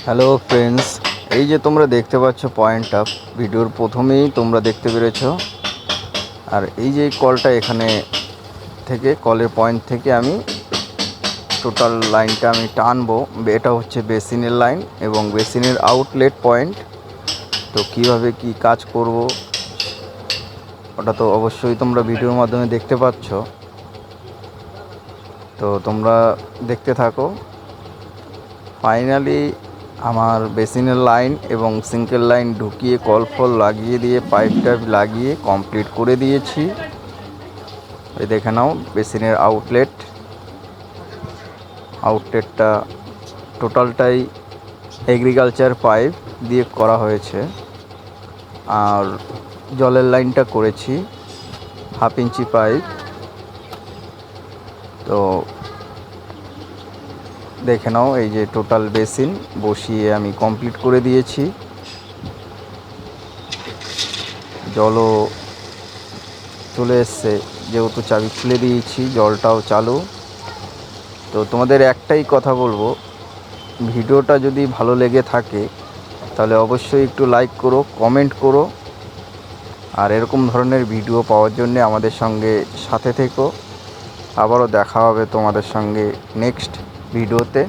Hello friends, এই যে তোমরা দেখতে পাচ্ছ পয়েন্টটা ভিডিওর প্রথমেই তোমরা দেখতে পেরেছো। আর এই যে কলটা এখানে থেকে কলের পয়েন্ট থেকে আমি টোটাল লাইনটা আমি টানবো। এটা হচ্ছে বেসিনের লাইন এবং বেসিনের আউটলেট পয়েন্ট। তো কিভাবে কি কাজ করব ওটা তো অবশ্যই তোমরা ভিডিওর মাধ্যমে দেখতে পাচ্ছ। তো তোমরা দেখতে থাকো। ফাইনালি আমার বেসিনের লাইন এবং সিঙ্কেল লাইন ঢুকিয়ে কল ফল লাগিয়ে দিয়ে পাইপটা লাগিয়ে কমপ্লিট করে দিয়েছি। এই দেখে নাও বেসিনের আউটলেটটা টোটালটাই এগ্রিকালচার পাইপ দিয়ে করা হয়েছে। আর জলের লাইনটা করেছি 1/2 ইঞ্চি পাইপ। তো দেখে নাও এই যে টোটাল বেসিন বসিয়ে আমি কমপ্লিট করে দিয়েছি। জলও চলে এসছে, যেহেতু চাবি খুলে দিয়েছি জলটাও চালু। তো তোমাদের একটাই কথা বলবো, ভিডিওটা যদি ভালো লেগে থাকে তাহলে অবশ্যই একটু লাইক করো, কমেন্ট করো। আর এরকম ধরনের ভিডিও পাওয়ার জন্যে আমাদের সঙ্গে সাথে থেকো। আবারও দেখা হবে তোমাদের সঙ্গে নেক্সট ভিডিওতে।